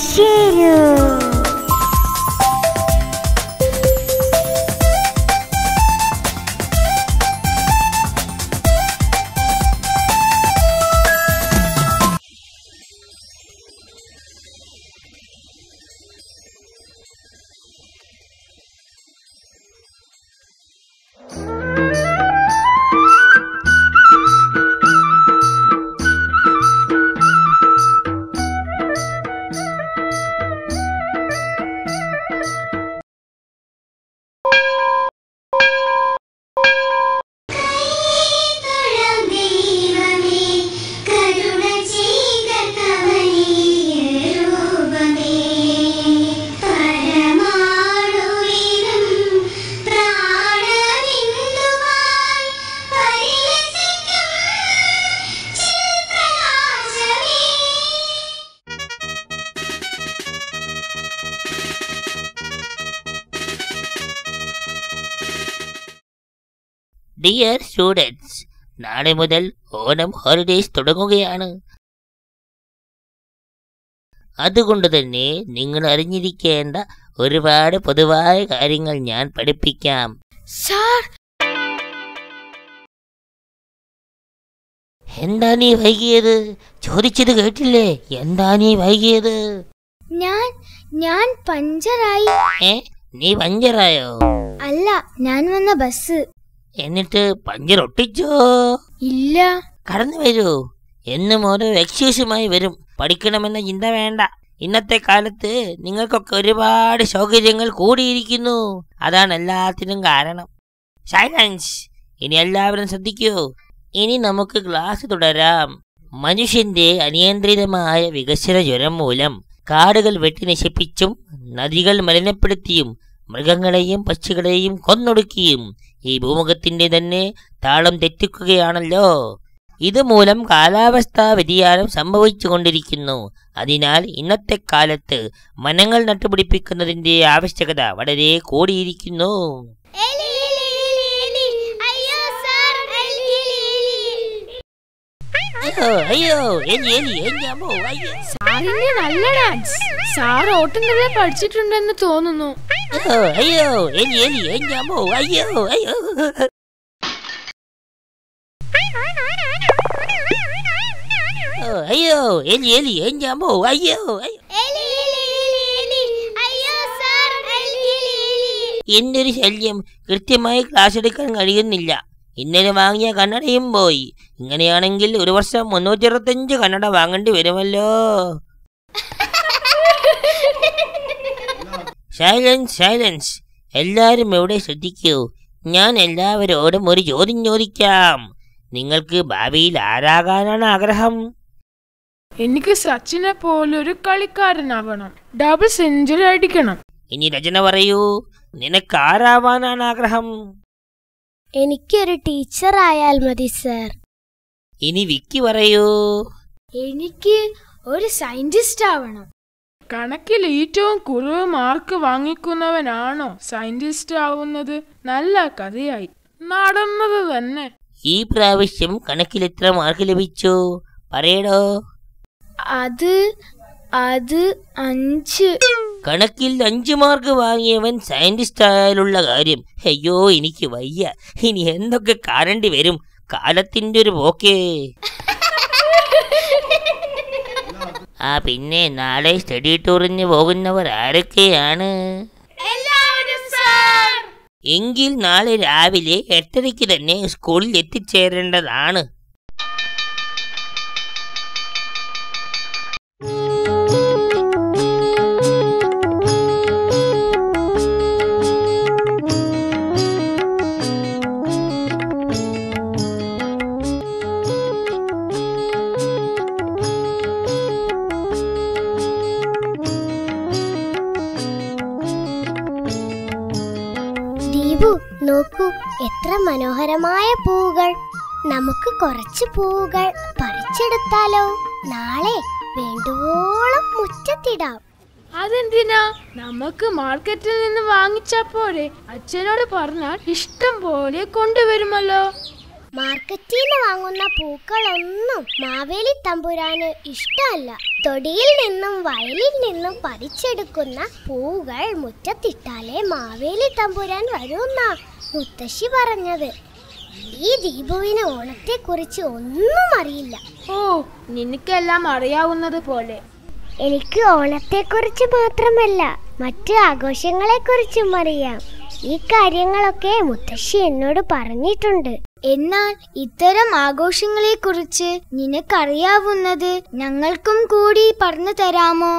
ശിശിരു. Dear students, നാളെ മുതൽ Onam holidays തുടങ്ങുകയാണ്. അതുകൊണ്ട് തന്നെ നിങ്ങൾ അറിഞ്ഞിരിക്കേണ്ട ഒരുപാട് പൊതുവായ കാര്യങ്ങൾ ഞാൻ പഠിപ്പിക്കാം. സാർ, എന്താ നീ വൈകിയത്? ചോദിച്ചത് കേട്ടില്ലേ? എന്താ നീ വൈകിയത്? ഞാൻ പഞ്ചറായി. നീ പഞ്ചറായോ? അല്ല, ഞാൻ വന്ന ബസ്. എന്നിട്ട് പഞ്ചർ ഒട്ടിച്ചോ? ഇല്ല. കടന്നു വരൂ. എന്നും ഓരോ എക്സ്ക്യൂസുമായി വരും. പഠിക്കണമെന്ന ചിന്ത വേണ്ട. ഇന്നത്തെ കാലത്ത് നിങ്ങൾക്കൊക്കെ ഒരുപാട് സൗകര്യങ്ങൾ കൂടിയിരിക്കുന്നു. അതാണ് എല്ലാത്തിനും കാരണം. സൈലൻസ്. ഇനി എല്ലാവരും ശ്രദ്ധിക്കൂ. ഇനി നമുക്ക് ക്ലാസ് തുടരാം. മനുഷ്യന്റെ അനിയന്ത്രിതമായ വികസന ജ്വരം മൂലം കാടുകൾ വെട്ടി നശിപ്പിച്ചും നദികൾ മലിനപ്പെടുത്തിയും മൃഗങ്ങളെയും പക്ഷികളെയും കൊന്നൊടുക്കിയും ഈ ഭൂമുഖത്തിന്റെ തന്നെ താളം തെറ്റിക്കുകയാണല്ലോ. ഇതുമൂലം കാലാവസ്ഥാ വ്യതിയാനം സംഭവിച്ചുകൊണ്ടിരിക്കുന്നു. അതിനാൽ ഇന്നത്തെ കാലത്ത് വനങ്ങൾ നട്ടുപിടിപ്പിക്കുന്നതിന്റെ ആവശ്യകത വളരെ കൂടിയിരിക്കുന്നു. സാറിന്റെ നല്ല ഡാൻസ്. സാർ ഓട്ടം തുള്ളാൻ പഠിച്ചിട്ടുണ്ടെന്ന് തോന്നുന്നു. അയ്യോ എലി എലി അയ്യോ അയ്യോ അയ്യോ. അയ്യോ എലി എലി അയ്യോ അയ്യോ അയ്യോ. എന്തൊരു ശല്യം! കൃത്യമായി ക്ലാസ് എടുക്കാൻ കഴിയുന്നില്ല. ഇന്നലെ വാങ്ങിയ കണ്ണടയും പോയി. ഇങ്ങനെയാണെങ്കിൽ ഒരു വർഷം 365 കണ്ണട വാങ്ങേണ്ടി വരുമല്ലോ. Silence silence. എല്ലാവരും എവിടെ ശ്രദ്ധിക്കൂ. ഞാൻ എല്ലാവരോടും ഒരു ചോദ്യം ചോദിക്കാം. നിങ്ങൾക്ക് ഭാവിയിൽ ആരാകാനാണ് ആഗ്രഹം? എനിക്ക് സച്ചിനെ പോലൊരു കളിക്കാരനാവണം. ഡബിൾ സെഞ്ചുറി അടിക്കണം. ഇനി രചന പറയൂ. നിനക്ക് ആരാവാനാണ് ആഗ്രഹം? എനിക്കൊരു ടീച്ചർ ആയാൽ മതി സർ. ഇനി വിക്കി പറയൂ. എനിക്ക് ഒരു സയന്റിസ്റ്റ് ആവണം. കണക്കിൽ ഏറ്റവും കുറവ് മാർക്ക് വാങ്ങിക്കുന്നവനാണോ സയന്റിസ്റ്റ് ആവുന്നത്? നല്ല കഥയായി. നടന്നത് തന്നെ. ഈ പ്രാവശ്യം കണക്കിൽ എത്ര മാർക്ക് ലഭിച്ചു പറയടോ? അത് 5. കണക്കിൽ 5 മാർക്ക് വാങ്ങിയവൻ സയന്റിസ്റ്റ് ആയാലുള്ള കാര്യം. അയ്യോ, എനിക്ക് വയ്യ. ഇനി എന്തൊക്കെ കാണേണ്ടി വരും. കാലത്തിന്റെ ഒരു പോക്കേ. പിന്നെ നാളെ സ്റ്റഡി ടൂറിന് പോകുന്നവർ ആരൊക്കെയാണ്? എങ്കിൽ നാളെ രാവിലെ 8:30 തന്നെ സ്കൂളിൽ എത്തിച്ചേരേണ്ടതാണ്. നോക്കൂ, എത്ര മനോഹരമായ പൂവുകൾ. നമുക്ക് കുറച്ച് പൂവുകൾ പറിച്ചെടുത്താലോ? നാളെ വേണ്ടുവോളം മുറ്റത്തിടാം. അതെന്തിനാ? നമുക്ക് മാർക്കറ്റിൽ നിന്ന് വാങ്ങിച്ചാ പോരെ? അച്ഛനോട് പറഞ്ഞാൽ ഇഷ്ടം പോലെ കൊണ്ടുവരുമല്ലോ. മാർക്കറ്റിൽ നിന്ന് വാങ്ങുന്ന പൂക്കളൊന്നും മാവേലി തമ്പുരാന് ഇഷ്ടമല്ല. തൊടിയിൽ നിന്നും വയലിൽ നിന്നും പറിച്ചെടുക്കുന്ന പൂകൾ മുറ്റത്തിട്ടാലേ മാവേലി തമ്പുരാൻ വരുമെന്നാ മുത്തശ്ശി പറഞ്ഞത്. ഈ ദീപുവിന് ഓണത്തെക്കുറിച്ച് ഒന്നും അറിയില്ല. ഓ, നിനക്കെല്ലാം അറിയാവുന്നത് പോലെ. എനിക്ക് ഓണത്തെക്കുറിച്ച് മാത്രമല്ല മറ്റു ആഘോഷങ്ങളെക്കുറിച്ചും അറിയാം. ഈ കാര്യങ്ങളൊക്കെ മുത്തശ്ശി എന്നോട് പറഞ്ഞിട്ടുണ്ട്. എന്നാൽ ഇത്തരം ആഘോഷങ്ങളെക്കുറിച്ച് നിനക്കറിയാവുന്നത് ഞങ്ങൾക്കും കൂടി പറഞ്ഞു തരാമോ?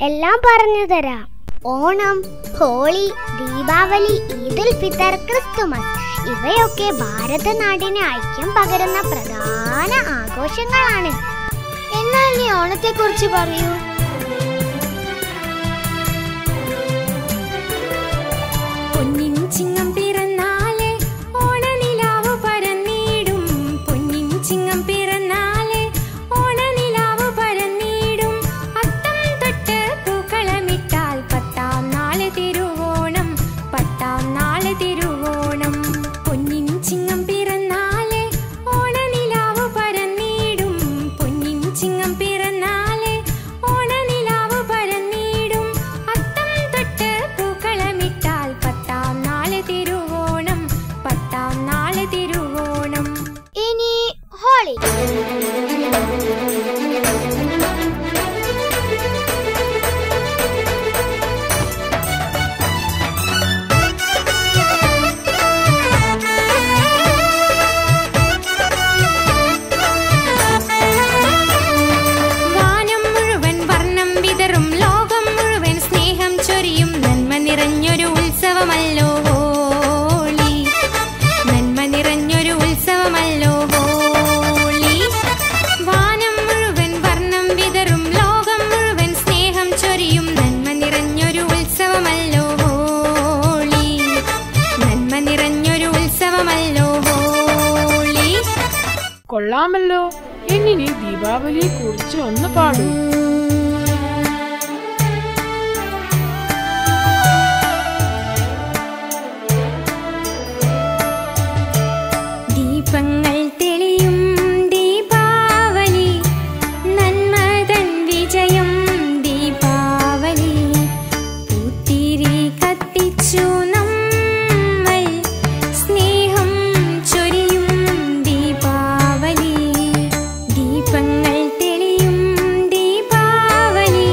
എല്ലാം പറഞ്ഞു തരാം. ഓണം, ഹോളി, ദീപാവലി, ഈദുൽ ഫിത്തർ, ക്രിസ്തുമസ് ഇവയൊക്കെ ഭാരതനാടിന് ഐക്യം പകരുന്ന പ്രധാന ആഘോഷങ്ങളാണ്. എന്നാൽ നീ ഓണത്തെക്കുറിച്ച് പറയൂ. പൊന്നിൻ ചിങ്ങം പിറന്നാലേ ഓണനിലാവ് പരന്നിടും, പൊന്നിൻ ചിങ്ങം പിറന്നാലേ ഓണനിലാവ് പരന്നിടും. അത്തം തൊട്ട് പൂക്കളമിട്ടാൽ പത്താം നാളെ തിരുവോണം, പത്താം നാളെ തിരുവോണം. പൊന്നിൻ ചിങ്ങം പിറന്നാലേ ഓണനിലാവ് പരന്നിടും, പൊന്നിൻ ചിങ്ങം പിറന്നാലേ ഓണനിലാവ് പരന്നിടും. അത്തം തൊട്ട് പൂക്കളമിട്ടാൽ പത്താം നാളെ തിരുവോണം, പത്താം നാളെ തിരുവോണം. ഇനി ഹോളി. വാനം മുഴുവൻ വർണ്ണം വിതറും, ലോകം മുഴുവൻ സ്നേഹം ചൊരിയും, നന്മ നിറഞ്ഞൊരു ഉത്സവമല്ലോ ഹോളി, നന്മ നിറഞ്ഞൊരു ഉത്സവമല്ലോ ഹോളി. വാനം മുഴുവൻ വർണ്ണം വിതറും, ലോകം മുഴുവൻ സ്നേഹം ചൊരിയും, നന്മ നിറഞ്ഞൊരു ഉത്സവമല്ലോ ഹോളി, നന്മ നിറഞ്ഞൊരു ഉത്സവമല്ലോ ഹോളി. കൊള്ളാമല്ലോ. ഇനി നീ ദീപാവലിയെ കുറിച്ച് ഒന്ന് പാടൂ. ദീപങ്ങൾ തെളിയും ദീപാവലി, നന്മതൻ വിജയം ദീപാവലി. പൂത്തിരി കത്തിച്ചു നമ്മൾ സ്നേഹം ചൊരിയും ദീപാവലി. ദീപങ്ങൾ തെളിയും ദീപാവലി,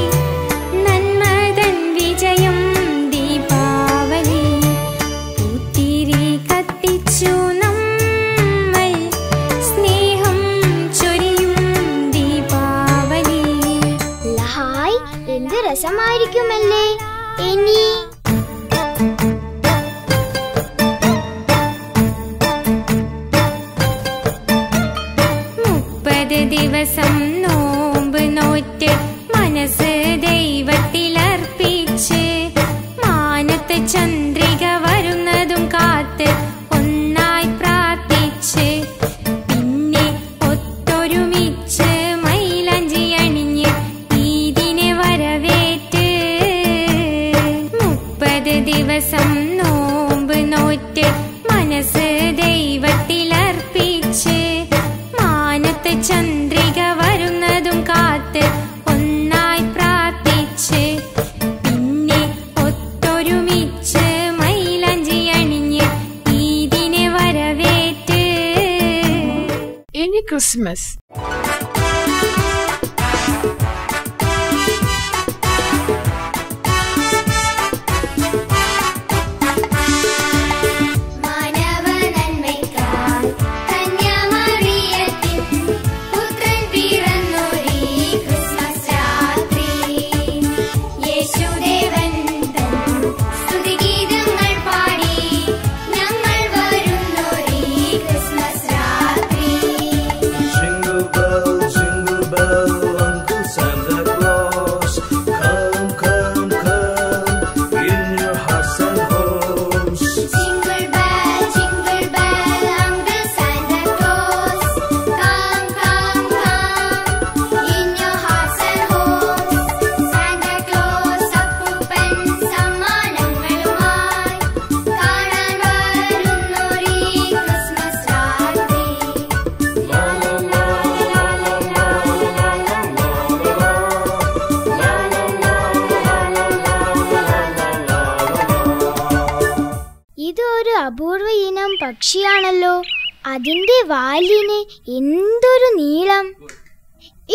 നന്മതൻ വിജയം ദീപാവലി. പൂത്തിരി കത്തിച്ചു നമ്മൾ സ്നേഹം ചൊരിയും ദീപാവലി. ലഹായ്, എന്ത് രസമായിരിക്കുമല്ലേ. ഇനി 30 ദിവസം നോമ്പ് നോറ്റ് മനസ്സ് ദൈവത്തിലർപ്പിച്ച്, മാനത്ത് ചന്ദ്രിക വരുന്നതും കാത്ത് ഒന്നായി പ്രാർത്ഥിച്ച്, പിന്നെ ഒത്തൊരുമിച്ച് മൈലാഞ്ചി അണിഞ്ഞ് ഈദിനെ വരവേറ്റ്. 30 ദിവസം നോമ്പ് നോറ്റ് മനസ്സ് ദൈവത്തിലർപ്പിച്ച്, മാനത്ത് ചന്ദ്രിക വരുന്നതും കാത്ത് ഒന്നായി പ്രാർത്ഥിച്ച്, പിന്നെ ഒത്തൊരുമിച്ച് മൈലാഞ്ചി അണിഞ്ഞ് ഈദിനെ വരവേറ്റ്. ഇനി ക്രിസ്മസ്. മാനവ നന്മയ്ക്കായി കന്യാമറിയത്തിൽ പുത്രൻ പിറന്നൊരീ ക്രിസ്മസ് രാത്രി. യേശുദേവൻ തൻ സ്തുതിഗീതങ്ങൾ പാടി ഞങ്ങൾ വരുന്നൊരീ ക്രിസ്മസ് രാത്രി. ശൃംഗോ പക്ഷിയാണല്ലോ. അതിന്റെ വാലിന് എന്തൊരു നീളം!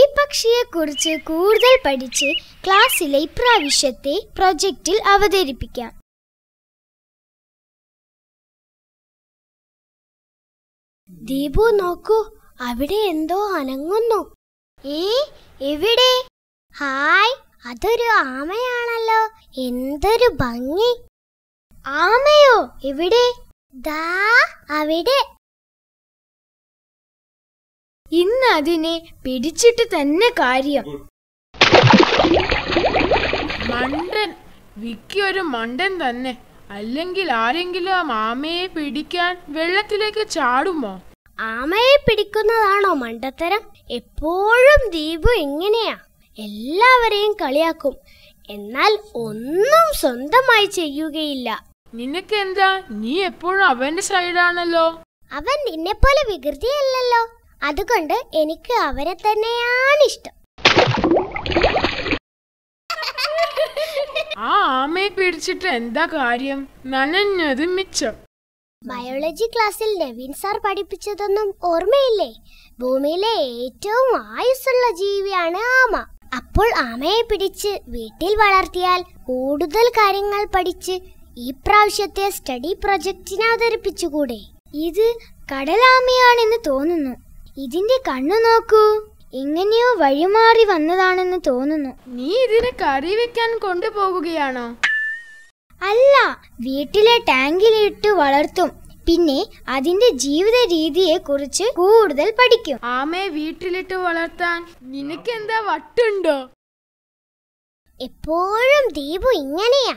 ഈ പക്ഷിയെ കുറിച്ച് കൂടുതൽ പഠിച്ച് ക്ലാസ്സിലെ ഇപ്രാവശ്യത്തെ പ്രൊജക്റ്റിൽ അവതരിപ്പിക്കാം. ദീപു നോക്കൂ, അവിടെ എന്തോ അനങ്ങുന്നു. എവിടെ? ഹായ്, അതൊരു ആമയാണല്ലോ. എന്തൊരു ഭംഗി! ആമയോ? എവിടെ? ദാ അവിടെ. ഇന്ന് അതിനെ പിടിച്ചിട്ട് തന്നെ കാര്യം. മണ്ടൻ, വിക്കി ഒരു മണ്ടൻ തന്നെ. അല്ലെങ്കിൽ ആരെങ്കിലും ആ ആമയെ പിടിക്കാൻ വെള്ളത്തിലേക്ക് ചാടുമോ? ആമയെ പിടിക്കുന്നതാണോ മണ്ടത്തരം? എപ്പോഴും ദീപു എങ്ങനെയാ, എല്ലാവരെയും കളിയാക്കും, എന്നാൽ ഒന്നും സ്വന്തമായി ചെയ്യുകയില്ല. നിനക്ക് എന്താ, നീ എപ്പോഴും അവന്റെ സൈഡാണല്ലോ. അവൻ നിന്നെപ്പോലെ വികൃതിയല്ലല്ലോ, അതുകൊണ്ട് എനിക്ക് അവരെ തന്നെയാണ് ഇഷ്ടം. ആ ആമയെ പിടിച്ചിട്ട് എന്താ കാര്യം? നനഞ്ഞത് മിച്ചം. ബയോളജി ക്ലാസ്സിൽ നവീൻ സാർ പഠിപ്പിച്ചതൊന്നും ഓർമ്മയില്ലേ? ഭൂമിയിലെ ഏറ്റവും ആയുസ്സുള്ള ജീവിയാണ് ആമ. അപ്പോൾ ആമയെ പിടിച്ച് വീട്ടിൽ വളർത്തിയാൽ കൂടുതൽ കാര്യങ്ങൾ പഠിച്ച് ഈ പ്രാവശ്യത്തെ സ്റ്റഡി പ്രൊജക്റ്റിന് അവതരിപ്പിച്ചുകൂടെ? ഇത് കടലാമയാണെന്ന് തോന്നുന്നു. ഇതിന്റെ കണ്ണു നോക്കൂ, എങ്ങനെയോ വഴിമാറി വന്നതാണെന്ന് തോന്നുന്നു. നീ ഇതിനെ കറി വെക്കാൻ കൊണ്ടുപോകുകയാണോ? അല്ല, വീട്ടിലെ ടാങ്കിലിട്ട് വളർത്തും. പിന്നെ അതിന്റെ ജീവിത രീതിയെ കുറിച്ച് കൂടുതൽ പഠിക്കും. ആമയെ വീട്ടിലിട്ട് വളർത്താൻ നിനക്കെന്താ വട്ടുണ്ടോ? എപ്പോഴും ദീപു ഇങ്ങനെയാ,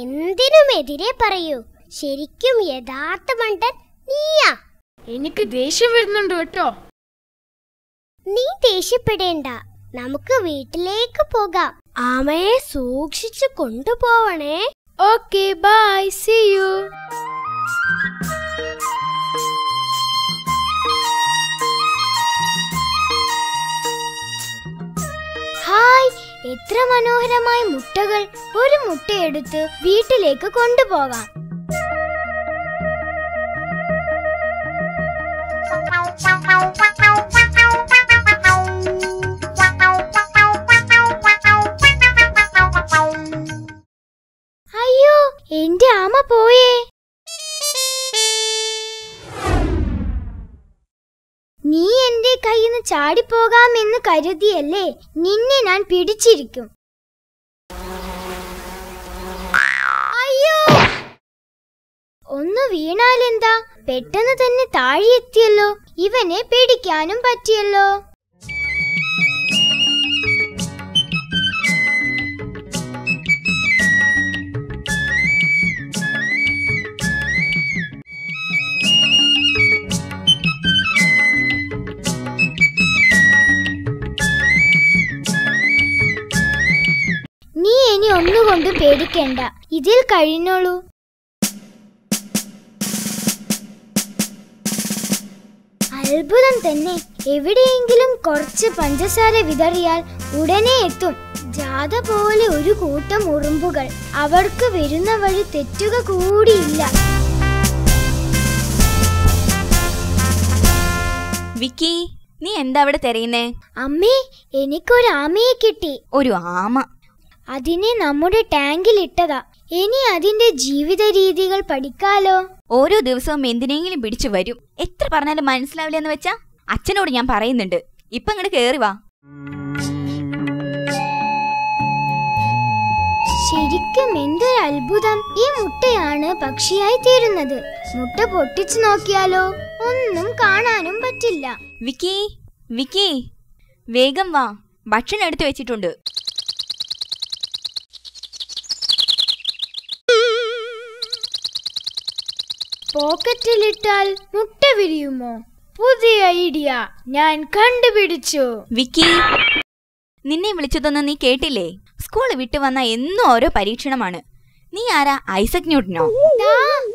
എന്തിനും എതിരെ പറയൂ. ശരിക്കും യഥാർത്ഥ മണ്ടൻ നീയാ. എനിക്ക് ദേഷ്യം വരുന്നുണ്ട് കേട്ടോ. നീ ദേഷ്യപ്പെടേണ്ട, നമുക്ക് വീട്ടിലേക്ക് പോകാം. ആമയെ സൂക്ഷിച്ചു കൊണ്ടുപോവണേ. Okay, bye, see you. Hi, എത്ര മനോഹരമായ മുട്ടകൾ! ഒരു മുട്ടയെടുത്ത് വീട്ടിലേക്ക് കൊണ്ടുപോകാം. അയ്യോ, എന്റെ ആമ പോയേ. നീ എന്റെ കയ്യിൽ നിന്ന് ചാടിപ്പോകാമെന്ന് കരുതിയല്ലേ? നിന്നെ ഞാൻ പിടിച്ചിരിക്കും. അയ്യോ, ഒന്ന് വീണാലെന്താ? പെട്ടെന്ന് തന്നെ താഴെയെത്തിയല്ലോ. ഇവനെ പിടിക്കാനും പറ്റിയല്ലോ. നീ ഇനി ഒന്നുകൊണ്ടും പേടിക്കണ്ട, ഇതിൽ കഴിഞ്ഞോളൂ. അത്ഭുതം തന്നെ, എവിടെയെങ്കിലും കുറച്ച് പഞ്ചസാര വിതറിയാൽ ഉടനെ എത്തും. ജാഥ പോലെ ഒരു കൂട്ടം ഉറുമ്പുകൾ. അവർക്ക് വരുന്ന വഴി തെറ്റുക കൂടിയില്ല. വിക്കി, നീ എന്താ അവിടെ തിരയുന്നേ? അമ്മേ, എനിക്കൊരു ആമയെ കിട്ടി. ഒരു ആമ? അതിനെ നമ്മുടെ ടാങ്കിൽ ഇട്ടതാ. ഇനി അതിന്റെ ജീവിത രീതികൾ പഠിക്കാലോ. ഓരോ ദിവസവും എന്തിനെങ്കിലും പിടിച്ചു വരും. എത്ര പറഞ്ഞാലും മനസ്സിലാവില്ലെന്ന് വെച്ചാ? അച്ഛനോട് ഞാൻ പറയുന്നുണ്ട്. ഇപ്പൊ ഇങ്ങോട്ട് കേറി വാ. ശരിക്കും എന്തൊരു അത്ഭുതം! ഈ മുട്ടയാണ് പക്ഷിയായി തീരുന്നത്. മുട്ട പൊട്ടിച്ചു നോക്കിയാലോ? ഒന്നും കാണാനും പറ്റില്ല. വിക്കി, വിക്കി, വേഗം വാ, ഭക്ഷണം എടുത്തു വെച്ചിട്ടുണ്ട്. പോക്കറ്റിലിട്ടാൽ മുട്ട വിരിയുമോ? പുതിയ ഐഡിയ ഞാൻ കണ്ടുപിടിച്ചു. വിക്കി, നിന്നെ വിളിച്ചതൊന്നും നീ കേട്ടില്ലേ? സ്കൂൾ വിട്ടു വന്ന എന്നും ഓരോ പരീക്ഷണമാണ്. നീ ആരാ, ഐസക് ന്യൂട്ടനോ?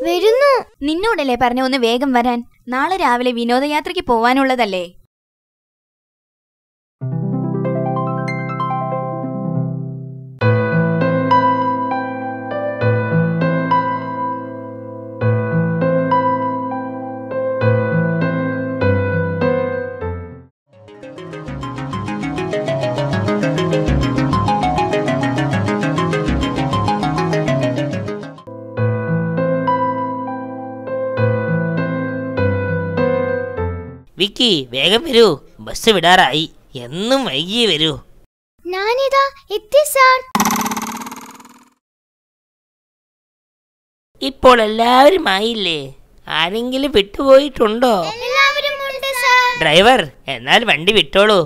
വരുന്നു. നിന്നോടല്ലേ പറഞ്ഞ ഒന്ന് വേഗം വരാൻ? നാളെ രാവിലെ വിനോദയാത്രയ്ക്ക് പോവാനുള്ളതല്ലേ? കുറുക്കി വേഗം വരൂ, ബസ് വിടാറായി. എന്നും വൈകിയേ വരൂ. ഞാനിതാ എത്തി സാർ. ഇപ്പോൾ എല്ലാവരും ആയില്ലേ? ആരെങ്കിലും വിട്ടുപോയിട്ടുണ്ടോ? എല്ലാവരും ഉണ്ട് സാർ. ഡ്രൈവർ, എന്നാൽ വണ്ടി വിട്ടോളൂ.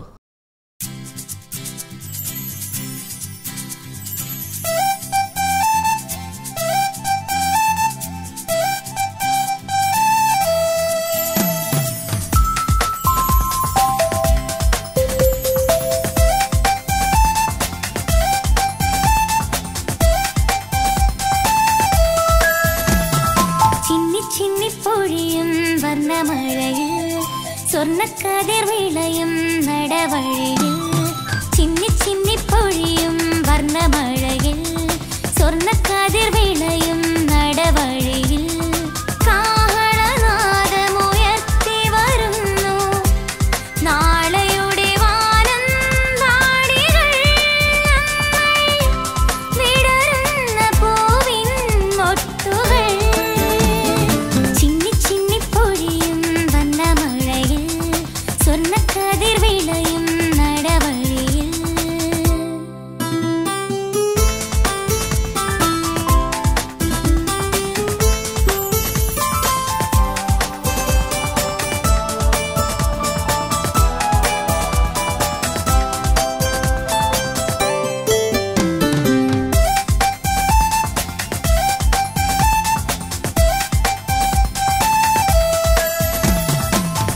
സ്വർണ്ണക്കതിർ വിളയും നടവഴിയിൽ ചിന്നി ചിന്നി പൊഴിയും വർണ്ണമഴയിൽ സ്വർണ്ണക്കതിർ വിളയും നടവഴിയിൽ കാഹളനാദമുയർത്തി വരുന്നു നാളെയുടെ വാനം വാടികൾ വിടരുന്ന പൂവിൻ മൊട്ടുകൾ ചിന്നി ചിന്നി പൊഴിയും വർണ്ണമഴയിൽ സ്വർണ്ണക്കതിർ വിളയും നടവഴിയിൽ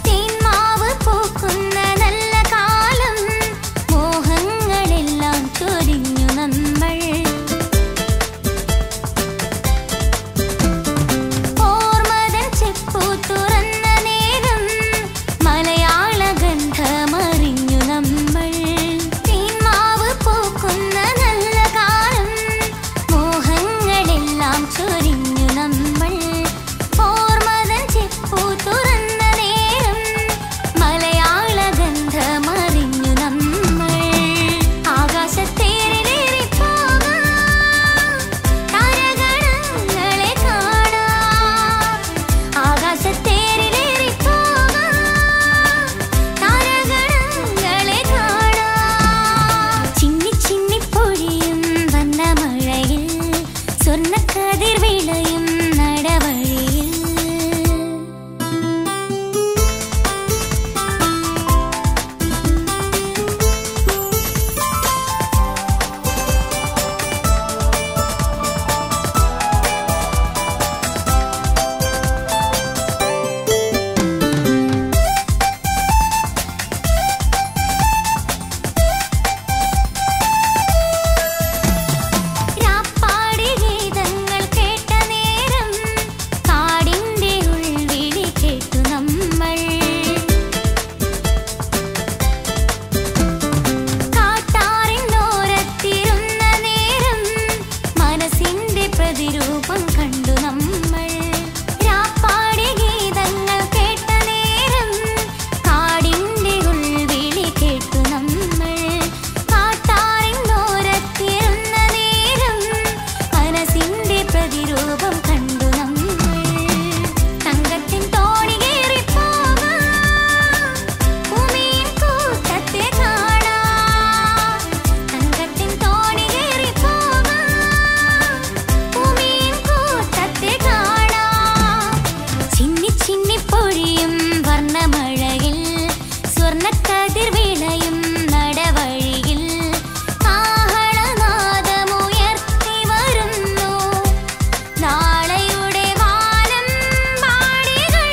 തേന്മാവ് പൂക്കുന്ന നല്ല കാലം മോഹങ്ങളെല്ലാം ചൊരിഞ്ഞു നമ്മൾ ഓർമ്മതൻ ചെപ്പു തുറന്ന നേരം മലയാള ഗന്ധമറിഞ്ഞു നമ്മൾ തേന്മാവ് പൂക്കുന്ന നല്ല കാലം മോഹങ്ങളെല്ലാം ചൊരിഞ്ഞു നമ്മൾ ഓർമ്മതൻ ചെപ്പു തുറന്ന നേരം മലയാള ഗന്ധമറിഞ്ഞു നമ്മൾ ആകാശത്തേറിലേറി പോകാം താരഗണങ്ങളെ കാണാം ആകാശത്തേറിലേറി പോകാം താരഗണങ്ങളെ കാണാം ചിന്നി ചിന്നി പൊഴിയും വന്ന മഴയിൽ സ്വർണ്ണക്കതിർ വിളയും നടവഴിയിൽ രാപ്പാടി ഗീതങ്ങൾ കേട്ട നേരം കാടിന്റെ ഉൾവിളി കേട്ടു നമ്മൾ കാട്ടാറിനോരത്തിരുന്ന നേരം മനസ്സിന്റെ പ്രതിരൂപം കണ്ടു നമ്മൾ രാപ്പാടി ഗീതങ്ങൾ കേട്ട നേരം കാടിന്റെ ഉൾവിളി കേട്ടു നമ്മൾ കാട്ടാറിനോരത്തിരുന്ന നേരം മനസ്സിന്റെ പ്രതിരൂപം കണ്ടു നമ്മൾ തങ്കത്തിൻ തോണി കേറി പോകാം ഭൂമിയിൻ കൂട്ടത്തെ കാണാം തങ്കത്തിൻ തോണി കേറി പോകാം ഭൂമിയിൻ കൂട്ടത്തെ കാണാം ചിന്നി ചിന്നി പൊഴിയും വർണ്ണമഴയിൽ സ്വർണ്ണക്കതിർ വിളയും നടവഴിയിൽ കാഹളനാദമുയർത്തി വരുന്നു നാളെയുടെ വാനം വാടികൾ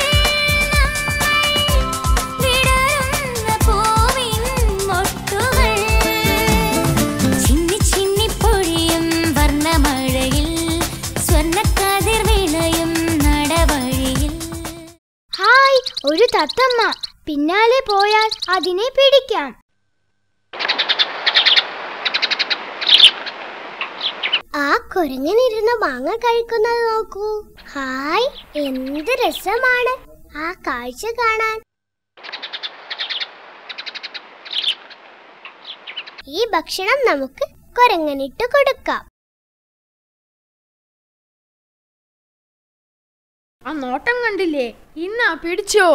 വിടരുന്ന പൂവിൻ മൊട്ടുകൾ ചിന്നി ചിന്നി പൊഴിയും വർണ്ണമഴയിൽ സ്വർണ്ണക്കതിർ വിളയും നടവഴിയിൽ ഹായ്, ഒരു തത്തമ്മ. പിന്നാലെ പോയാൽ അതിനെ പിടിക്കാം. ആ കുരങ്ങനിരുന്ന് മാങ്ങ കഴിക്കുന്നത് നോക്കൂ. ഹായ്, എന്ത് രസമാണ് ആ കാഴ്ച കാണാൻ. ഈ ഭക്ഷണം നമുക്ക് കുരങ്ങനിട്ട് കൊടുക്കാം. ആ നോട്ടം കണ്ടില്ലേ? ഇന്നാ പിടിച്ചോ.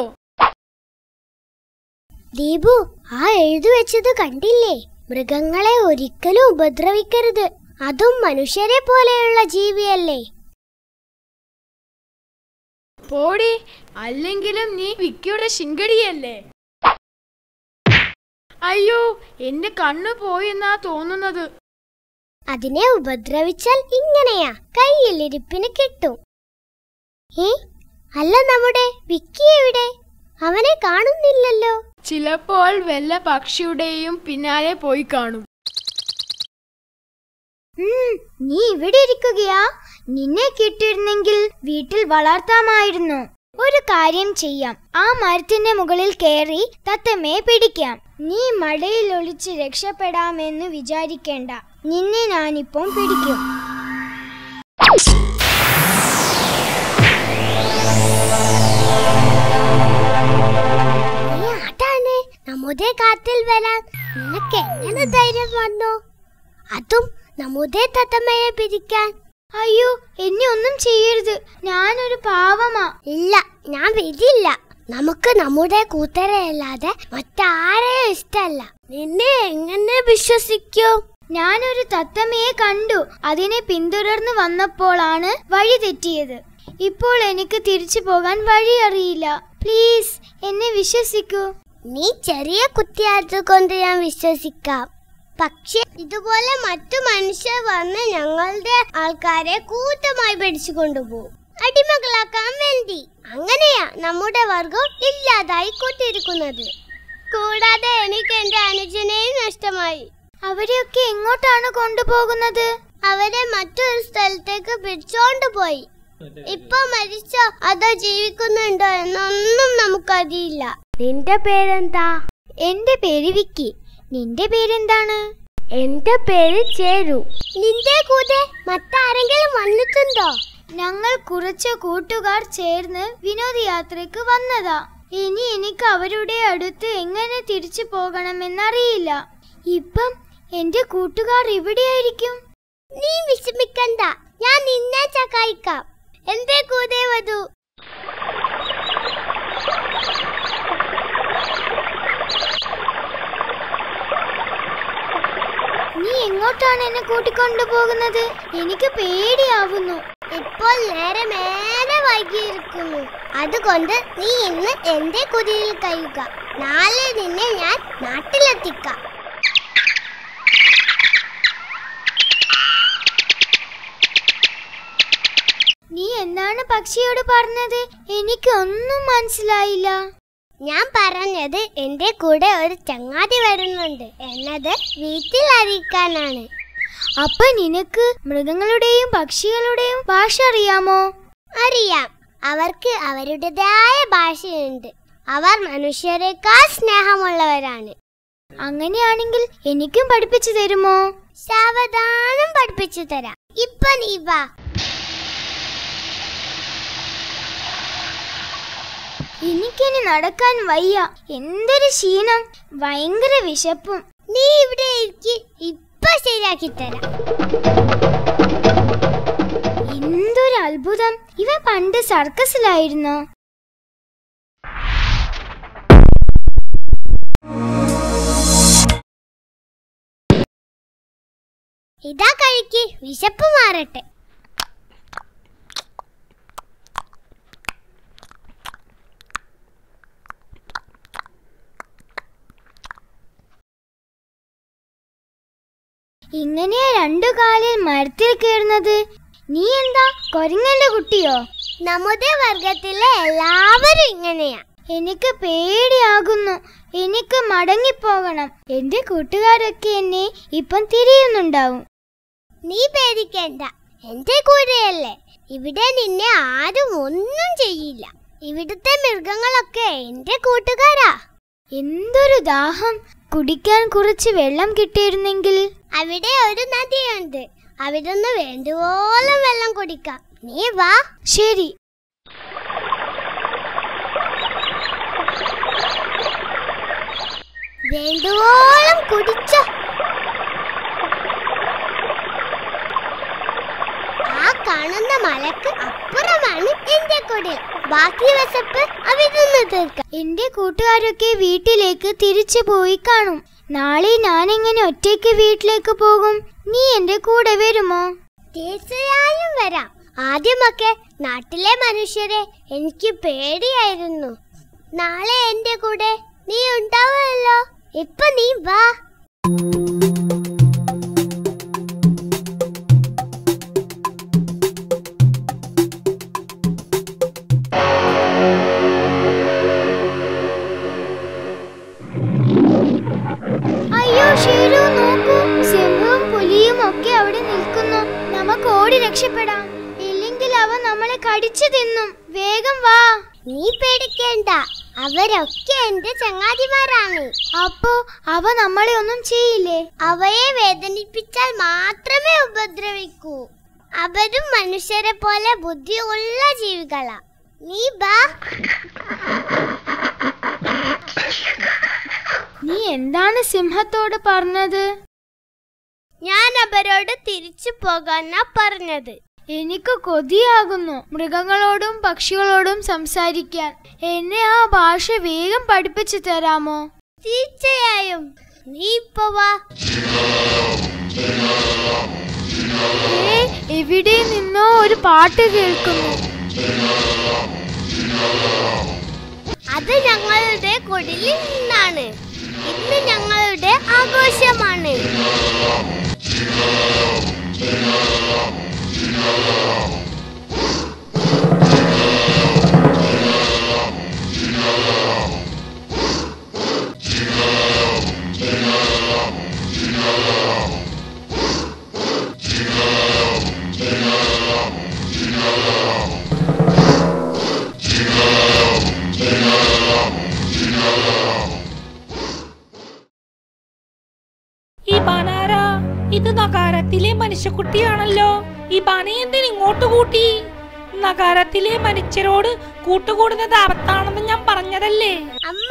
ദീപു, ആ എഴുതി വെച്ചത് കണ്ടില്ലേ? മൃഗങ്ങളെ ഒരിക്കലും ഉപദ്രവിക്കരുത്, അതും മനുഷ്യരെ പോലെയുള്ള ജീവിയല്ലേ. പോടി, അല്ലെങ്കിലും നീ വിക്കിയുടെ ശിങ്കടിയല്ലേ? അയ്യോ, എന്റെ കണ്ണു പോയെന്നാ തോന്നുന്നത്. അതിനെ ഉപദ്രവിച്ചാൽ ഇങ്ങനെയാ, കയ്യിലിരിപ്പിന് കിട്ടും. അല്ല, നമ്മുടെ വിക്കി എവിടെ? അവനെ കാണുന്നില്ലല്ലോ. ചിലപ്പോൾ വല്ല പക്ഷിയുടെയും പിന്നാലെ പോയി കാണും. നീ ഇവിടെ ഇരിക്കുകയാ? നിന്നെ കിട്ടിയിരുന്നെങ്കിൽ വീട്ടിൽ വളർത്താമായിരുന്നു. ഒരു കാര്യം ചെയ്യാം, ആ മരത്തിന്റെ മുകളിൽ കയറി തത്തമ്മയെ പിടിക്കാം. നീ മഴയിൽ ഒളിച്ച് രക്ഷപ്പെടാമെന്ന് വിചാരിക്കേണ്ട, നിന്നെ ഞാനിപ്പം പിടിക്കും. അതാണ് നമ്മുടെ കാട്ടിൽ വരാൻ നിനക്ക് എങ്ങനെ ധൈര്യം വന്നു? അതും നമ്മുടെ തത്തമ്മയെ പിടിക്കാൻ? അയ്യോ, എന്നെ ഒന്നും ചെയ്യരുത്, ഞാനൊരു പാവമാ. ഇല്ല, ഞാൻ വിധില്ല. നമുക്ക് നമ്മുടെ കൂട്ടരെയല്ലാതെ മറ്റാരെയും ഇഷ്ടമല്ല. നിന്നെ എങ്ങനെ വിശ്വസിക്കും? ഞാനൊരു തത്തമ്മയെ കണ്ടു, അതിനെ പിന്തുടർന്ന് വന്നപ്പോഴാണ് വഴി തെറ്റിയത്. ഇപ്പോൾ എനിക്ക് തിരിച്ചു പോകാൻ വഴി അറിയില്ല. പ്ലീസ്, എന്നെ വിശ്വസിക്കൂ. നീ ചെറിയ കുട്ടിയായതുകൊണ്ട് ഞാൻ വിശ്വസിക്കാം. പക്ഷെ ഇതുപോലെ മറ്റു മനുഷ്യർ വന്ന് ഞങ്ങളുടെ ആൾക്കാരെ കൂട്ടമായി പിടിച്ചു കൊണ്ടുപോകും, അടിമകളാക്കാൻ വേണ്ടി. അങ്ങനെയാ നമ്മുടെ വർഗം ഇല്ലാതായി കൊണ്ടിരിക്കുന്നത്. കൂടാതെ എനിക്ക് എന്റെ അനുജനെയും നഷ്ടമായി. അവരെയൊക്കെ എങ്ങോട്ടാണ് കൊണ്ടുപോകുന്നത്? അവരെ മറ്റൊരു സ്ഥലത്തേക്ക് പിടിച്ചോണ്ടുപോയി. ഇപ്പൊ മരിച്ചോ അതോ ജീവിക്കുന്നുണ്ടോ എന്നൊന്നും നമുക്കറിയില്ല. നിന്റെ പേരെന്താ? എന്റെ പേര് വിക്കി. നിന്റെ പേരെന്താണ്? എന്റെ പേര് ചേരു. നിന്റെ കൂടെ മറ്റാരെങ്കിലും വന്നിട്ടുണ്ടോ? ഞങ്ങൾ കുറച്ച് കൂട്ടുകാർ ചേർന്ന് വിനോദയാത്രയ്ക്ക് വന്നതാ. ഇനി എനിക്ക് അവരുടെ അടുത്ത് എങ്ങനെ തിരിച്ചു പോകണമെന്നറിയില്ല. ഇപ്പം എന്റെ കൂട്ടുകാർ എവിടെയായിരിക്കും? നീ വിഷമിക്കണ്ട, ഞാൻ നിന്നെ സഹായിക്കാം. എന്റെ കൂടെ വരൂ. നീ എങ്ങോട്ടാണ് എന്നെ കൂട്ടിക്കൊണ്ടുപോകുന്നത്? എനിക്ക് പേടിയാവുന്നു. ഇപ്പോൾ നേരെ വൈകിയിരിക്കുന്നു. അതുകൊണ്ട് നീ ഇന്ന് എന്റെ കുതിരയിൽ കഴിയുക. നാളെ നിന്നെ ഞാൻ നാട്ടിലെത്തിക്കാം. നീ എന്താണ് പക്ഷിയോട് പറഞ്ഞത്? എനിക്കൊന്നും മനസ്സിലായില്ല. ഞാൻ പറഞ്ഞത് എന്റെ കൂടെ ഒരു ചങ്ങാതി വരുന്നുണ്ട് എന്നത് വീട്ടിൽ അറിയിക്കാനാണ്. അപ്പൊ നിനക്ക് മൃഗങ്ങളുടെയും പക്ഷികളുടെയും ഭാഷ അറിയാമോ? അറിയാം. അവർക്ക് അവരുടേതായ ഭാഷയുണ്ട്. അവർ മനുഷ്യരെക്കാൾ സ്നേഹമുള്ളവരാണ്. അങ്ങനെയാണെങ്കിൽ എനിക്കും പഠിപ്പിച്ചു തരുമോ? സാവധാനം പഠിപ്പിച്ചു തരാം. ഇപ്പൊ നീ വാ. എനിക്കിനി നടക്കാൻ വയ്യ. എന്തൊരു ക്ഷീണം, ഭയങ്കര വിശപ്പും. നീ ഇവിടെ ഇരിക്ക്, ഇപ്പൊ ശരിയാക്കി തരാം. എന്തൊരു അത്ഭുതം! ഇവ പണ്ട് സർക്കസിലായിരുന്നോ? ഇതാ കഴിക്ക്, വിശപ്പ് മാറട്ടെ. ഇങ്ങനെയാ രണ്ടു കാലിൽ മരത്തിൽ കയറുന്നത്? നീ എന്താ കൊരങ്ങന്റെ കുട്ടിയോ? നമ്മുടെ വർഗത്തിലെ എല്ലാവരും ഇങ്ങനെയാ. എനിക്ക് പേടിയാകുന്നു. എനിക്ക് മടങ്ങിപ്പോകണം. എന്റെ കൂട്ടുകാരൊക്കെ എന്നെ ഇപ്പം തിരിയുന്നുണ്ടാവും. നീ പേടിക്കേണ്ട, എന്റെ കൂടെയല്ലേ. ഇവിടെ നിന്നെ ആരും ഒന്നും ചെയ്യില്ല. ഇവിടുത്തെ മൃഗങ്ങളൊക്കെ എന്റെ കൂട്ടുകാരാ. എന്തൊരു ദാഹം! കുടിക്കാൻ കുറച്ച് വെള്ളം കിട്ടിയിരുന്നെങ്കിൽ. അവിടെ ഒരു നദിയുണ്ട്, അവിടുന്ന് വേണ്ടുവോളം വെള്ളം കുടിക്കാം. നീ വാ. ശരി. വേണ്ടുവോളം കുടിച്ചോ. ആ കാണുന്ന മലക്ക് അപ്പുറമാണ് എന്റെ കുടിൽ. ബാക്കി വിശപ്പ് അവിടുന്ന് തീർക്കാം. എന്റെ കൂട്ടുകാരൊക്കെ വീട്ടിലേക്ക് തിരിച്ചു പോയി കാണും. നാളെ ഞാൻ എങ്ങനെ ഒറ്റയ്ക്ക് വീട്ടിലേക്ക് പോകും? നീ എന്റെ കൂടെ വരുമോ? തീർച്ചയായും വരാം. ആദ്യമൊക്കെ നാട്ടിലെ മനുഷ്യരെ എനിക്ക് പേടിയായിരുന്നു. നാളെ എന്റെ കൂടെ നീ ഉണ്ടാവുമല്ലോ. ഇപ്പൊ നീ വാ. അയ്യോ ഷേരു, നോക്കൂ, സിംഹവും പുലിയും ഒക്കെ അവിടെ നിൽക്കുന്നു. നമുക്ക് ഓടി രക്ഷപ്പെടാം, ഇല്ലെങ്കിൽ അവ നമ്മളെ കടിച്ചു തിന്നും. വേഗം വാ. നീ പേടിക്കേണ്ട, അവരൊക്കെ എന്റെ ചങ്ങാതിമാരാണ്. അപ്പോ അവ നമ്മളെ ഒന്നും ചെയ്യില്ലേ? അവയെ വേദനിപ്പിച്ചാൽ മാത്രമേ ഉപദ്രവിക്കൂ. അവരും മനുഷ്യരെ പോലെ ബുദ്ധിയുള്ള ജീവികളാ. നീ വാ. നീ എന്താണ് സിംഹത്തോട് പറഞ്ഞത്? ഞാൻ അവരോട് തിരിച്ചു പോകാനാ പറഞ്ഞത്. എനിക്ക് കൊതിയാകുന്നു മൃഗങ്ങളോടും പക്ഷികളോടും സംസാരിക്കാൻ. എന്നെ ആ ഭാഷ വേഗം പഠിപ്പിച്ചു തരാമോ? തീർച്ചയായും. നീ ഇപ്പൊ വാ. എവിടെ നിന്നോ ഒരു പാട്ട് കേൾക്കുന്നു. അത് ഞങ്ങളുടെ കുടിലിൽ നിന്നാണ്. ഇന്ന് ഞങ്ങളുടെ ആഘോഷമാണ്. ഈ ബാനാര, ഇത് നഗരത്തിലെ മനുഷ്യക്കുട്ടിയാണല്ലോ. ഈ ബാനെ എന്തിന് ഇങ്ങോട്ട് കൂട്ടി? നഗരത്തിലെ മനുഷ്യരോട് കൂട്ടുകൂടുന്നത് ആപത്താണെന്ന് ഞാൻ പറഞ്ഞതല്ലേ. അമ്മ,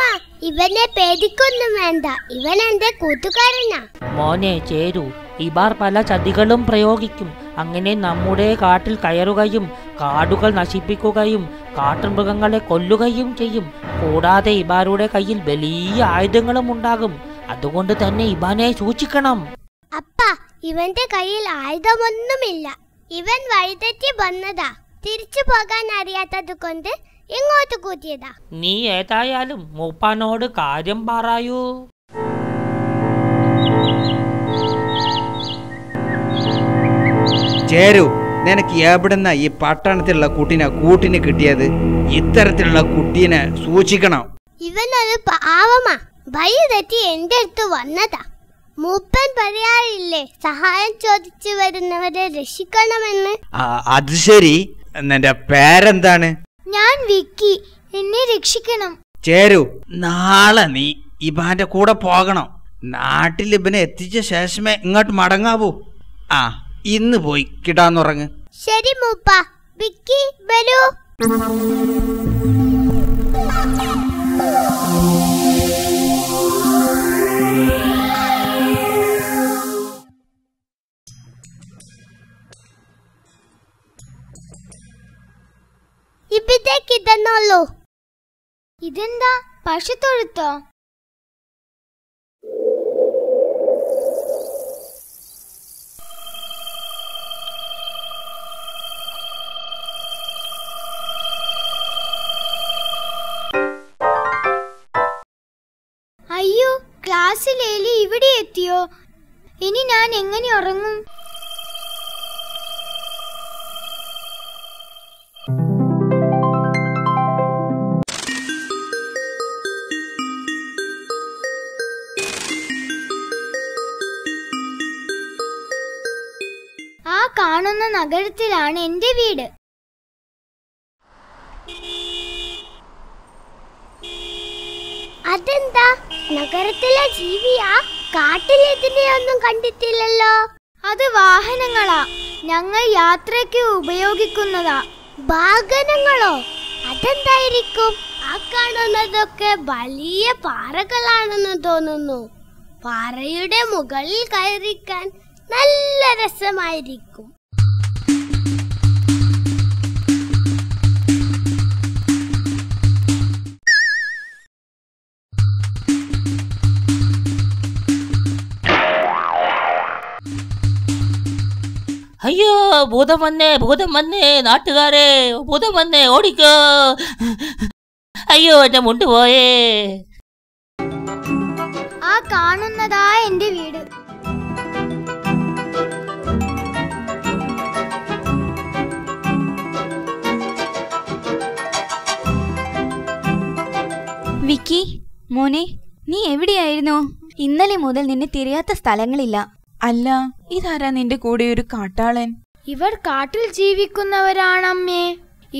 ഇവനെ പേടിക്കൊന്നും വേണ്ട. ഇവൻ എന്റെ കൂട്ടുകാരനാ. മോനെ ചേരൂ, ഇബാർ പല ചതികളും പ്രയോഗിക്കും. അങ്ങനെ നമ്മുടെ കാട്ടിൽ കയറുകയും കാടുകൾ നശിപ്പിക്കുകയും കാട്ടുമൃഗങ്ങളെ കൊല്ലുകയും ചെയ്യും. കൂടാതെ ഇബാരുടെ കയ്യിൽ വലിയ ആയുധങ്ങളും ഉണ്ടാകും. അതുകൊണ്ട് തന്നെ ഇബാനെ സൂക്ഷിക്കണം. അപ്പ, ഇവന്റെ കയ്യിൽ ആയുധമൊന്നുമില്ല. ഇവൻ വഴിതെറ്റി വന്നതാ. തിരിച്ചു പോകാൻ അറിയാത്തത് കൊണ്ട് ഇങ്ങോട്ട് കൂട്ടിയതാ. നീ ഏതായാലും മൂപ്പാനോട് കാര്യം പറയൂ. ചേരു, നിനക്ക് എവിടുന്ന ഈ പട്ടണത്തിലുള്ള കൂട്ടിന് കിട്ടിയത്? ഇത്തരത്തിലുള്ള കുട്ടീനെ സൂക്ഷിക്കണം. ഇവനൊരു പാവമാ. വഴി തെറ്റി എന്റെ അടുത്ത് വന്നതാ. മൂപ്പൻ പറയാറില്ലേ, സഹായം ചോദിച്ചു വരുന്നവരെ രക്ഷിക്കണമെന്ന്. അത് ശരി. നിന്റെ പേരെന്താണ്? ഞാൻ വിക്കി. എന്നെ രക്ഷിക്കണം. ചേരു, നാളെ നീ ഇബാന്റെ കൂടെ പോകണം. നാട്ടിൽ ഇബനെ എത്തിച്ച ശേഷമേ ഇങ്ങോട്ട് മടങ്ങാവൂ. ഇന്ന് പോയി കിടാന്നുറങ്ങ്. ശരി മൂപ്പ. വിക്കി വരൂ. ഇവിടേക്ക് ഇതെന്നുള്ളൂ. ഇതെന്താ, പശുത്തൊഴുത്തോ? അയ്യോ, ക്ലാസ്സിൽ എലി ഇവിടെ എത്തിയോ? ഇനി ഞാൻ എങ്ങനെ ഉറങ്ങും? ആ കാണുന്ന നഗരത്തിലാണ് എന്റെ വീട്. അതെന്താ, നഗരത്തിലെ ജീവിയാ? കാട്ടിൽ ഇതിനെയൊന്നും കണ്ടിട്ടില്ലല്ലോ. അത് വാഹനങ്ങളാ, ഞങ്ങൾ യാത്രയ്ക്ക് ഉപയോഗിക്കുന്നതാ. വാഹനങ്ങളോ? അതെന്തായിരിക്കും? ആ കാണുന്നതൊക്കെ വലിയ പാറകളാണെന്ന് തോന്നുന്നു. പാറയുടെ മുകളിൽ കയറിക്കാൻ നല്ല രസമായിരിക്കും. അയ്യോ ഭൂതം വന്നേ നാട്ടുകാരെ, ഭൂതം വന്നേ, ഓടിക്കോ. അയ്യോ എന്റെ മുണ്ട് പോയേ. ആ കാണുന്നതാ എന്റെ വീട്. വിക്കി മോനെ, നീ എവിടെയായിരുന്നു? ഇന്നലെ മുതൽ നിന്നെ തിരിയാത്ത സ്ഥലങ്ങളില്ല. അല്ല, ഇതാരാ നിന്റെ കൂടെ ഒരു കാട്ടാളൻ? ഇവർ കാട്ടിൽ ജീവിക്കുന്നവരാണമ്മേ.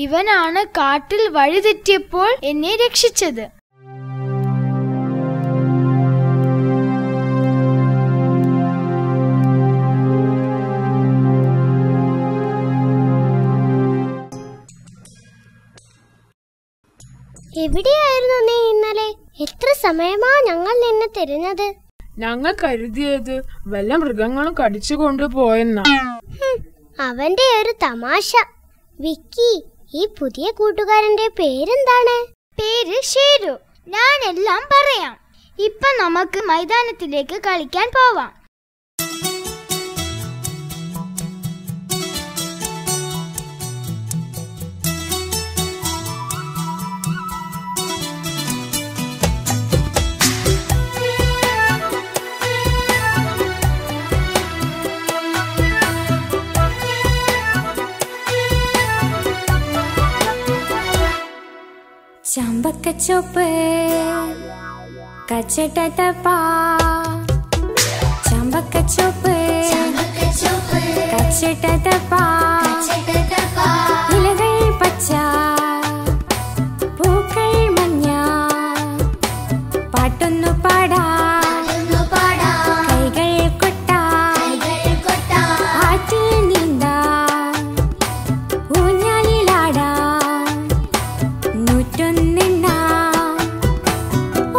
ഇവനാണ് കാട്ടിൽ വഴിതെറ്റിയപ്പോൾ എന്നെ രക്ഷിച്ചത്. എവിടെയായിരുന്നു നീ ഇന്നലെ? എത്ര സമയമാ ഞങ്ങൾ നിന്നെ തിരഞ്ഞത്? ഞങ്ങൾ കരുതിയത് വല്ല മൃഗങ്ങളും കടിച്ചു കൊണ്ടുപോയെന്നാ. അവന്റെ ഒരു തമാശ. വിക്കി, ഈ പുതിയ കൂട്ടുകാരന്റെ പേരെന്താണ്? പേര് ഷേരു. ഞാൻ എല്ലാം പറയാം. ഇപ്പൊ നമുക്ക് മൈതാനത്തിലേക്ക് കളിക്കാൻ പോവാം. ചമ്പക്കച്ചോപ്പ് കച്ചട്ടപ്പാ, ചമ്പക്കച്ചോപ്പ് കച്ചട്ടപ്പാ, ഇലകൾ പച്ച പൂക്കൾ മഞ്ഞ, പാട്ടൊന്നു പാടാ കൈകൾ കൊട്ടാ, ആറ്റിൽ നീന്താ ഊഞ്ഞാലിലാടാ, നൂറ്റൊന്നെണ്ണ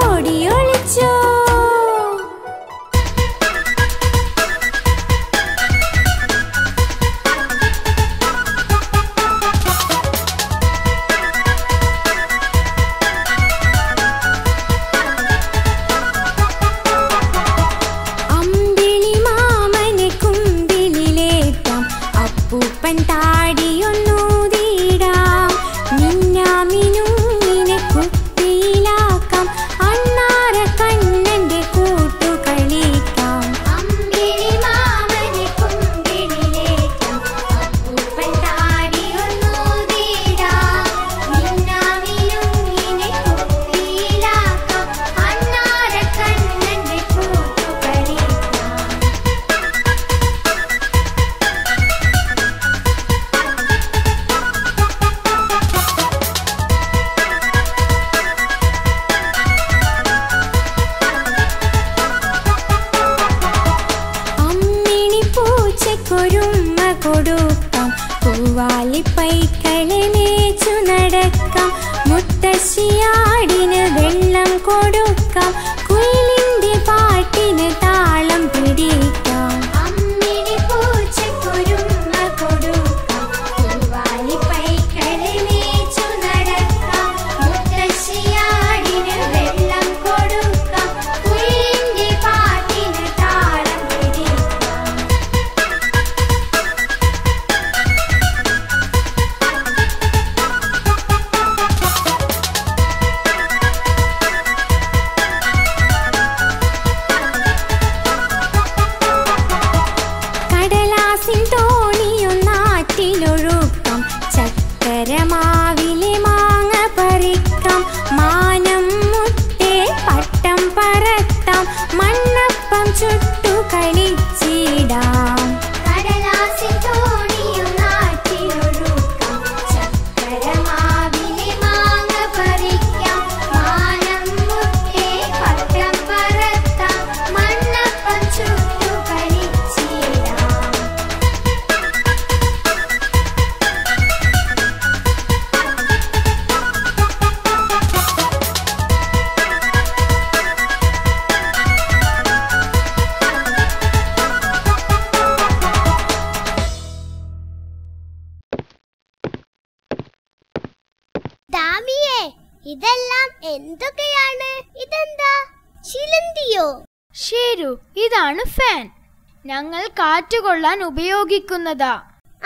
ഓടിയൊളിച്ചോ. അമ്പിളി മാമനെ കുമ്പിളിലേറ്റാം, അപ്പൂപ്പൻ താടിയൊന്നൂതിടാം, മിന്നാമിനുങ്ങിനെ കുപ്പിയിലാക്കാം, അണ്ണാര കണ്ണന്റെ കൂട്ടുകളിക്കാം. അമ്പിളി മാമനെ കുമ്പിളിലേറ്റാം, അപ്പൂപ്പൻ താടിയൊന്നൂതിടാം, മിന്നാമിനുങ്ങിനെ കുപ്പിയിലാക്കാം, അണ്ണാര കണ്ണന്റെ കൂട്ടുകളിക്കാം. അമ്മിണി പൂച്ചക്കൊരുമ്മ കൊടുക്കാം, പൂവാലി പൈക്കളെ മേച്ചു നടക്കാം, മുത്തശ്ശിയാടിന് വെള്ളം കൊടുക്കാം, കുയിലിന്റെ പാട്ടിന് താളം പിടിക്കാം. അമ്മിണി പൂച്ചക്കൊരുമ്മ കൊടുക്കാം, പൂവാലി പൈക്കളെ മേച്ചു നടക്കാം, മുത്തശ്ശിയാടിന് വെള്ളം കൊടുക്കാം, കുയിലിന്റെ പാട്ടിന് താളം പിടിക്കാം. കടലാസിൻ തോണിയൊന്നാറ്റിലൊഴുക്കാം, ചക്കരമാവിലെ മാങ്ങ പറിക്കാം, മാനം മുട്ടേ പട്ടം പറത്താം, മണ്ണപ്പം ചുട്ടു കളിച്ചിടാം. കടലാസിൻ തോണിയൊന്നാറ്റിലൊഴുക്കാം, ചക്കരമാവിലെ മാങ്ങ പറിക്കാം, മാനം മുട്ടേ പട്ടം പറത്താം, മണ്ണപ്പം ചുട്ടു കളിച്ചിടാം. ദാമിയേ, ഇതെല്ലാം എന്തൊക്കെയാണ്? ഇതെന്താ, ചിലന്തിയോ? ഷേരു, ഇതാണ് ഫാൻ. ഞങ്ങൾ കാറ്റുകൊള്ളാൻ ഉപയോഗിക്കുന്നതാ.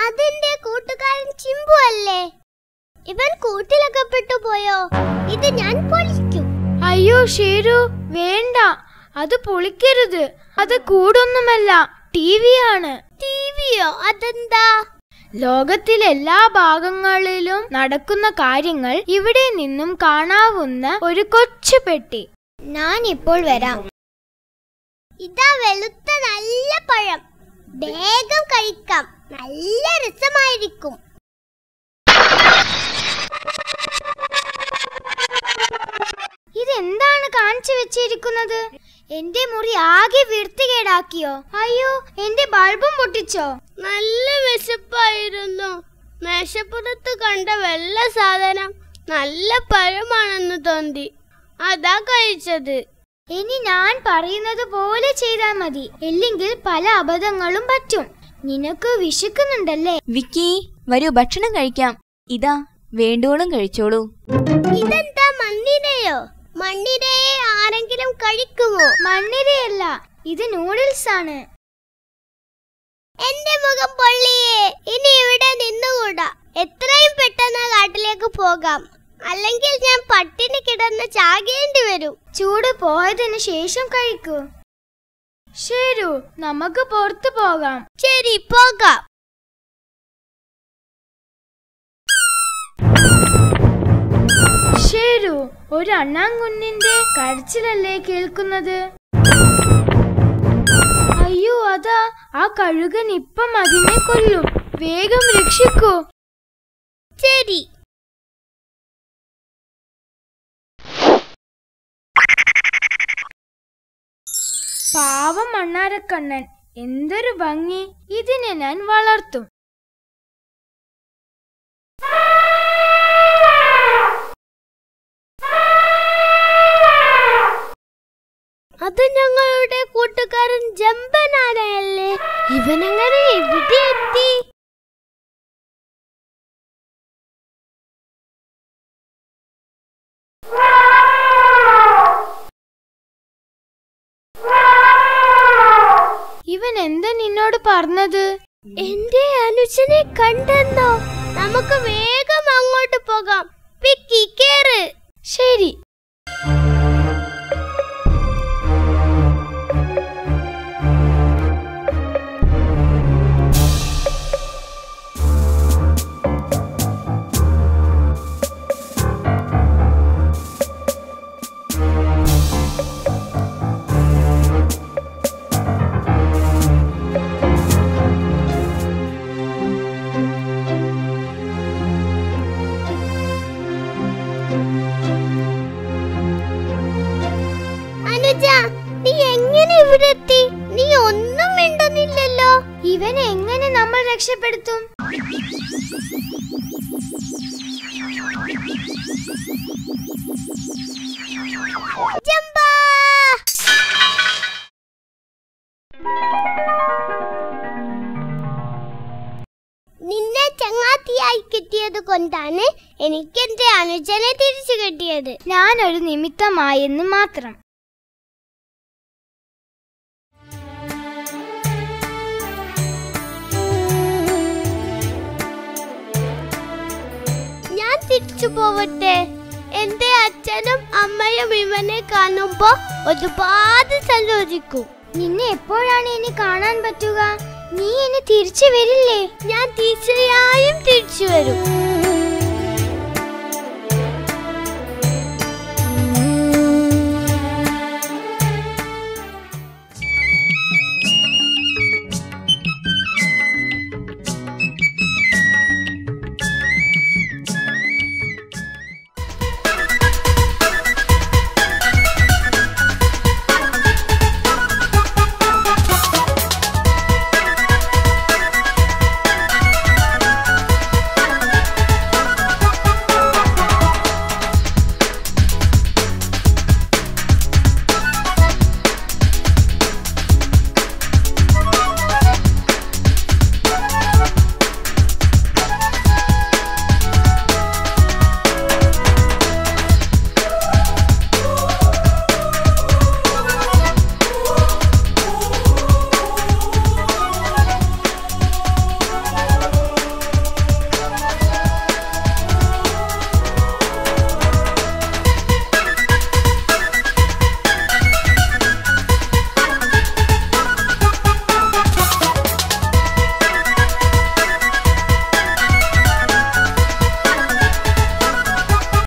അതിന്റെ കൂട്ടുകാരൻ ചിമ്പു അല്ലേ? ഇവൻ കൂട്ടിലകപ്പെട്ടു പോയോ? ഇത് ഞാൻ പൊളിക്കും. അയ്യോ ഷേരു, വേണ്ട, അത് പൊളിക്കരുത്. അത് കൂടൊന്നുമല്ല, ടിവിയാണ്. ടിവിയോ? അതെന്താ? ലോകത്തിലെ എല്ലാ ഭാഗങ്ങളിലും നടക്കുന്ന കാര്യങ്ങൾ ഇവിടെ നിന്നും കാണാവുന്ന ഒരു കൊച്ചു പെട്ടി. ഞാൻ ഇപ്പോൾ വരാം. ഇതാ വെളുത്ത നല്ല പഴം. വേഗം കഴിക്കാം, നല്ല രസമായിരിക്കും. ഇതെന്താണ് കാണിച്ചു വെച്ചിരിക്കുന്നത്? എന്റെ മുറി ആകെ വൃത്തികേടാക്കിയോ? അയ്യോ, എന്റെ ബൾബും പൊട്ടിച്ചോ? നല്ല വിശപ്പായിരുന്നു. മേശപ്പുറത്ത് കണ്ട വെള്ള സാധനം നല്ല പഴമാണെന്ന് തോന്നി, അതാ കഴിച്ചത്. ഇനി ഞാൻ പറയുന്നത് പോലെ ചെയ്താൽ മതി, ഇല്ലെങ്കിൽ പല അബദ്ധങ്ങളും പറ്റും. നിനക്ക് വിശക്കുന്നുണ്ടല്ലേ? വിക്കി, വരൂ ഭക്ഷണം കഴിക്കാം. ഇതാ, വേണ്ടോളം കഴിച്ചോളൂ. ഇതെന്താ, മണ്ണിരയോ? മണ്ണിരയെ ആരെങ്കിലും കഴിക്കുമോ? മണ്ണിരയല്ല, ഇത് നൂഡിൽസ് ആണ്. എന്റെ മുഖം പൊള്ളിയേ. ഇനി ഇവിടെ നിന്നുകൂടാ. എത്രയും പെട്ടെന്ന് കാട്ടിലേക്ക് പോകാം, അല്ലെങ്കിൽ ഞാൻ പട്ടിണി കിടന്ന് ചാകേണ്ടി വരും. ചൂട് പോയതിനു ശേഷം കഴിക്കൂ. ശരി, നമുക്ക് പുറത്തു പോകാം. ശരി, പോകാം. ശരി, ഒരു അണ്ണാൻകുഞ്ഞിന്റെ കരച്ചിലല്ലേ കേൾക്കുന്നത്? അയ്യോ, അതാ ആ കഴുകൻ ഇപ്പം അതിനെ കൊല്ലും. വേഗം രക്ഷിക്കൂ. ശരി. പാവം മണ്ണാരക്കണ്ണൻ, എന്തൊരു ഭംഗി. ഇതിനെ ഞാൻ വളർത്തും. അത് ഞങ്ങളുടെ കൂട്ടുകാരൻ ജമ്പനാനയല്ലേ? ഇവനങ്ങനെ എവിടെ എത്തി? ഇവൻ എന്താ നിന്നോട് പറഞ്ഞത്? എന്റെ അനുജനെ കണ്ടെന്നോ? നമുക്ക് വേഗം അങ്ങോട്ട് പോകാം. പിക്കി, കേറ്. ശരി. നീ എങ്ങനെ ഇവിടെ എത്തി? നീ ഒന്നും മിണ്ടുന്നില്ലല്ലോ. ഇവനെ എങ്ങനെ നമ്മൾ രക്ഷപ്പെടുത്തും? ജമ്പാ! നിന്നെ ചങ്ങാത്തിയായി കിട്ടിയത് കൊണ്ടാണ് എനിക്ക് എന്റെ അനുജനെ തിരിച്ചു കിട്ടിയത്. ഞാനൊരു നിമിത്തമായെന്ന് മാത്രം. ഞാൻ തിരിച്ചു പോവട്ടെ. എന്റെ അച്ഛനും അമ്മയും ഇവനെ കാണുമ്പോ ഒരുപാട് സന്തോഷിക്കും. നിന്നെ എപ്പോഴാണ് ഇനി കാണാൻ പറ്റുക? നീ ഇനി തിരിച്ചു വരില്ലേ? ഞാൻ